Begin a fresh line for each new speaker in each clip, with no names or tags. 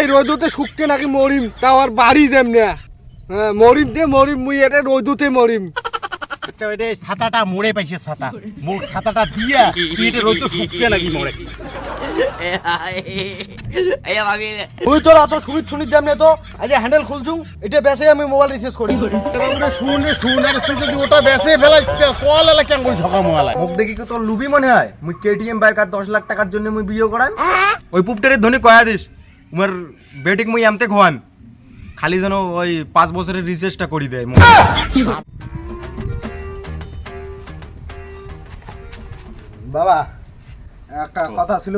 এই রোদতে শুকতে নাকি মরিম তাও আর বাড়ি দেম না। হ্যাঁ মরিম দে মরিম মুই এটা রোদতে মরিম।
আচ্ছা ওইটা ছাতাটা মোড়ে পাইছে ছাতা মোর ছাতাটা দিয়া তুই এটা রোদ শুকতে নাকি মোড়ে
তুই তোর অত সুবিধ শুনিস দাম না তো আজ হ্যান্ডেল খুলছুম এটা বেসে আমি মোবাইল রিচার্জ করি।
শুন আর তুই যদি ওটা বেচে ফেলাইস কল এলা কেন করে ঝকা মোয়ালা
মুখ দেখি কি তোর লুবি মনে হয়? মুই কেটিএম বাইক আর 10 লাখ টাকার জন্য মুই বিয়ে করাম। ওই পুপটারে ধনী কয়া দিস উমার বেটিক মুই এমতে খোয়ান খালি যেন ওই 5 বছরের রিচার্জটা করি দেয়। বাবা একটা কথা ছিল,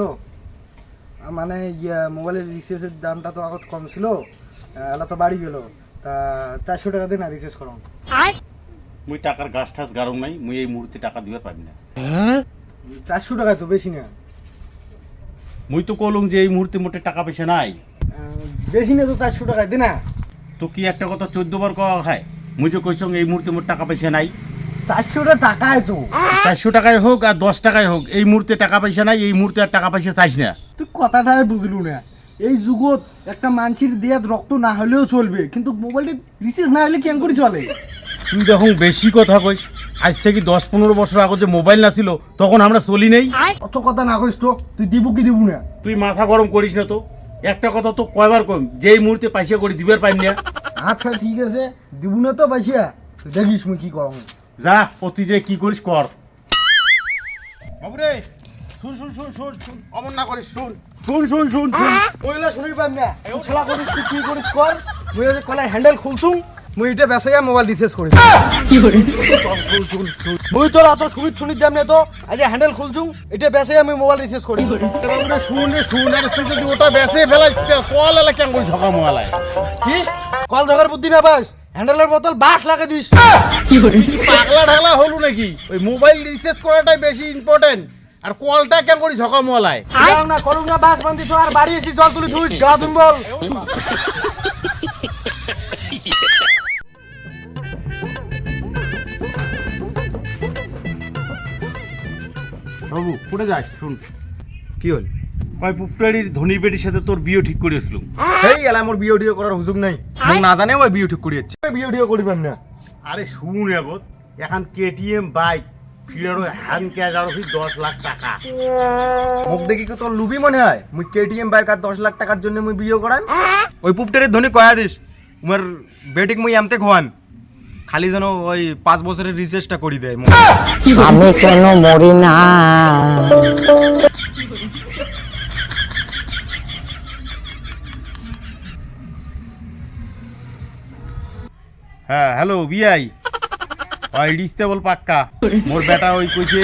মানে মোবাইলের রিচার্জের দামটা তো আগত কম ছিল, এলা তো বাড়ি গেল, তা 400 টাকা দিন না রিচার্জ করো।
মুই টাকার গাছ ঠাস গারম নাই, মুই এই মুহূর্তে টাকা দিবার পাবি না।
400 টাকা তো বেশি না।
মুই তো কলম যে এই মুহূর্তে মোটে টাকা পয়সা নাই।
বেশি না তো 400 টাকা দিন না।
তো কি একটা কথা 14 বার কওয়া খায়, মুই যে কইছং এই মুহূর্তে মোট টাকা পয়সা নাই।
400 টাকায় তো
400 টাকায় হোক আর 10 টাকায় হোক, এই মুহূর্তে টাকা পয়সা নাই, এই মুহূর্তে আর টাকা পয়সা চাইস না।
তুই কথাটাই বুঝলু না। এই যুগত একটা মানুষের দেয়াত রক্ত না হলেও চলবে, কিন্তু মোবাইলটা রিচার্জ না হলে কেন করে চলে?
তুই দেখুন বেশি কথা কইস। আজ থেকে 10-15 বছর আগে যে মোবাইল না ছিল তখন আমরা চলি নেই।
অত কথা না কইস তো, তুই দিব কি দিব না?
তুই মাথা গরম করিস না তো। একটা কথা তো কয়বার কম, যেই মুহূর্তে পয়সা করে দিবার পাই না।
আচ্ছা ঠিক আছে, দিব না তো পয়সা, তুই দেখিস মুই কি করম।
যা প্রতি যে কি করিস কর। বাবুরে শুন শুন শুন শুন শুন, অমন না করিস, শুন শুন শুন শুন শুন।
ওইলা শুনি পাম না, তুই খেলা করিস, তুই কি করিস কর। মুই ওই কলা হ্যান্ডেল খুলছুম, মুই এটা বেসে মোবাইল রিচার্জ করি।
কি করে মুই তোর অত সুবিধ শুনিস দাম না তো আজ হ্যান্ডেল খুলছুম এটা বেসে আমি মোবাইল রিচার্জ করি।
শুন আর তুই যদি ওটা বেচে ফেলাইস কল এলা কেন করে ঝকা মোয়ালায়।
কি কল জগার বুদ্ধি না পাস? হ্যান্ডেলের বোতল বাস লাগে দিস।
কি পাগলা ঢাগলা হলু নাকি? ওই মোবাইল রিচার্জ করাটাই বেশি ইম্পর্টেন্ট, আর কলটা কেন করে ঝকা মোয়ালায়।
যাও না করুন না বাস বান্ধিছ আর বাড়ি এসে জল তুলি ধুই গা ধুম বল।
বাবু কোথায় যাস? শুন
কি হল?
কয় পুপটারির ধনির বেটির সাথে তোর বিয়ে ঠিক করে আসলুম।
এই এলা মোর বিয়ে টিয়ে করার হুজুগ নাই, মুই না জানে ওই বিয়ে ঠিক করি যাচ্ছে। বিয়ে টিয়ে করি পাম না।
আরে শুন এগত, এখন কেটিএম বাইক ফিরারও হ্যান্ড ক্যাশ আর 10 লাখ টাকা।
মুখ দেখি কি তোর লুবি মনে হয়? মুই কেটিএম বাইক আর 10 লাখ টাকার জন্য মুই বিয়ে করাম। ওই পুপটারে ধনী কয়া দিস উমার বেটিক মুই এমতে খোয়ান খালি যেন ওই 5 বছরের রিচার্জটা করি দেয়।
আমি কেন মরি না?
হ্যাঁ হ্যালো বিআই, ওই রিস্তে বল পাক্কা। মোর বেটা ওই কইছে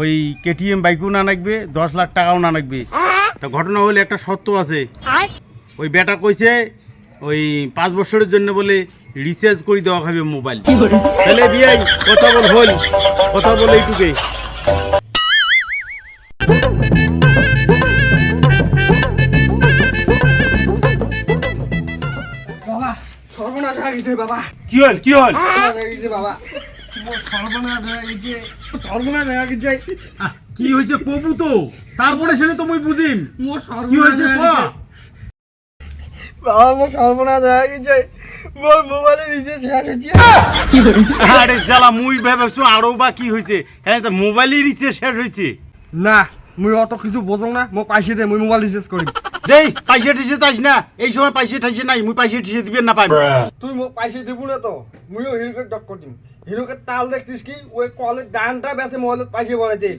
ওই কেটিএম বাইকও না লাগবে, 10 লাখ টাকাও না লাগবে। তো ঘটনা হলে একটা সত্য আছে, ওই বেটা কইছে ওই 5 বছরের জন্য বলে রিচার্জ করে দেওয়া খাবে মোবাইল। তাহলে বিআই কথা বল হল, কথা বল এইটুকে।
বাবা সর্বনাশ হয়ে গেছে বাবা।
কি হল কি হল?
হয়ে গেছে বাবা, সর্বনাশ হয়ে গেছে, সর্বনাশ হয়ে গেছে।
কি হয়েছে কবু তো, তারপরে সেটা তো মুই বুঝিম।
মোর
কি হয়েছে ক?
বাবা মোর সর্বনাশ হয়ে গেছে, মোর মোবাইলে রিচার্জ শেষ হচ্ছে।
আরে জ্বালা, মুই ভেবেছো আরো বা কি হয়েছে, কেন তো মোবাইলই রিচার্জ শেষ হয়েছে।
না মুই অত কিছু বোঝো না, মোক পাইছে দে মুই মোবাইল রিচার্জ করি।
দেই পয়সা টিসে চাইস না, এই সময় পয়সা ঠাইছে নাই, মুই পয়সা টিসে দিবেন না পাইব।
তুই মোক পাইছে দিব না তো মুইও হিরোকে টক্কর দিম। হিরোকে তাল দেখছিস কি ওই কলের ডানটা বেসে মোবাইলত পাইছে বলেছে,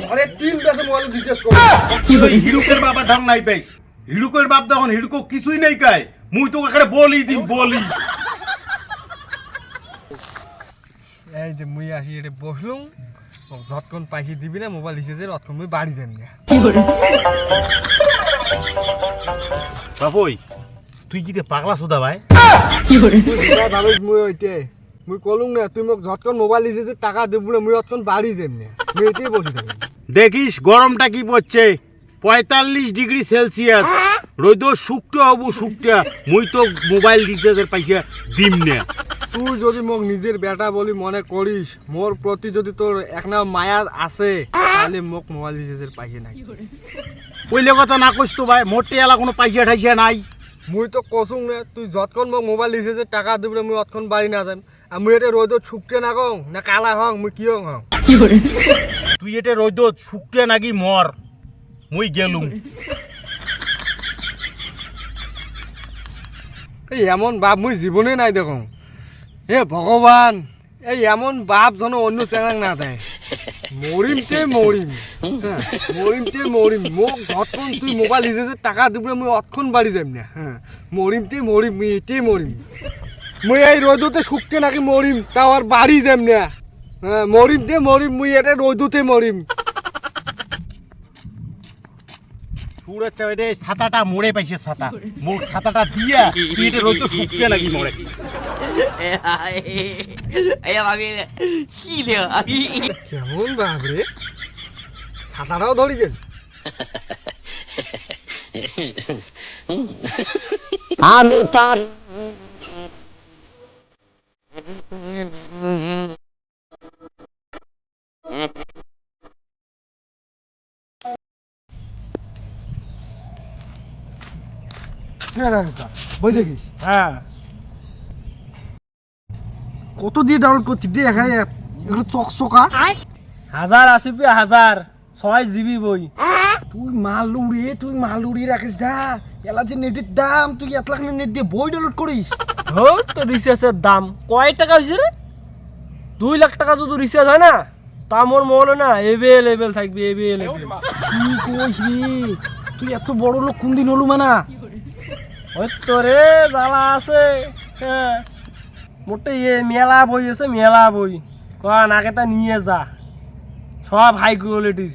ঘরে 3 বেসে মোবাইল রিচার্জ করি।
ওই হিরুকের বাবা ঢং নাই পাইস, হিরুকের বাপ দেখুন হিরুকো কিছুই নাই কায়, মুই তো এখানে বলি দিম বলি।
এই যে মুই আসি এটা বসলুম, যতক্ষণ পাইছে দিবি না মোবাইল রিচার্জের অতক্ষণ মুই বাড়ি যাম না।
বাবুই তুই কি পাগলা সোদা ভাই?
ভাবিস মুই ওইতে মুই কলুম না তুই মোক যতক্ষণ মোবাইল রিচার্জের টাকা দেবো না মুই অতক্ষণ বাড়ি যাম না, মুই এটাই বসে থাকি।
দেখিস গরমটা কি পড়ছে, 45 ডিগ্রি সেলসিয়াস, রোদ শুকটা হবো শুকটা, মুই তো মোবাইল রিচার্জের পয়সা দিম না।
তুই যদি মোক নিজের বেটা বলি মনে করিস, মোর প্রতি যদি তোর এক না মায়া আছে, তাহলে মোক মোবাইল রিচার্জের পয়সা নাই।
পইলে কথা না কইস তো ভাই, মোর টিয়ালা কোনো পয়সা ঠাইসা নাই।
মুই তো কসুং না, তুই যতক্ষণ মোক মোবাইল রিচার্জের টাকা দিবি মুই অতক্ষণ বাড়ি না যাম। আর মুই এটা রোদ ছুপকে না কং না কালা হং, মুই কি হং?
তুই এটা রোদত শুকিয়ে নাকি মর, মুই গেলুম।
এই এমন বাপ মুই জীবনে নাই দেখো। হে ভগবান, এই এমন বাপ যেন অন্য চ্যানেল না দেয়। মরিমতে মরিম, হ্যাঁ মরিমতে মরিম। মোক যতক্ষণ তুই মোবাইল রিচার্জের টাকা দিবি মুই অতক্ষণ বাড়ি যাম না। হ্যাঁ মরিমতে মরিম, মুই এটাই মরিম। মুই এই রোদতে শুকতে নাকি মরিম, তাও আর বাড়ি যাম না। হ্যাঁ মরিমতে মরিম, মুই এটা রোদতে মরিম।
সুরের চাইতে ছাতাটা মোড়ে পাইছে, ছাতা মোর ছাতাটা দিয়া তুই এটা রোদ শুকিয়ে নাকি মরে।
কেমন বাপ রে, ছাতাটাও ধরিছেন।
আমি তার
বই দেখিস
হ্যাঁ,
কত দিয়ে ডাউনলোড করছিস রে এখানে, এগুলো চকচকা।
1080p 6 জিবি বই।
তুই মালুড়ি, তুই মালুড়ি রাখিস না। এলা যে নেটের দাম, তুই 1 লাখ নেট দিয়ে বই ডাউনলোড করিস?
হোক তো রিচার্জের দাম কয় টাকা হয়েছে রে? 2 লাখ টাকা যদি রিচার্জ হয় না, তা মোর মোবাইলে না এভেলেবেল থাকবে, এভেলেবেল।
কি কইস রে, তুই এত বড় লোক কোন দিন হলু মানা?
ওই তো রে জ্বালা আছে। হ্যাঁ মোটে মেলা বই আছে, মেলা বই। কন আগে তা নিয়ে যা, সব হাই কোয়ালিটির।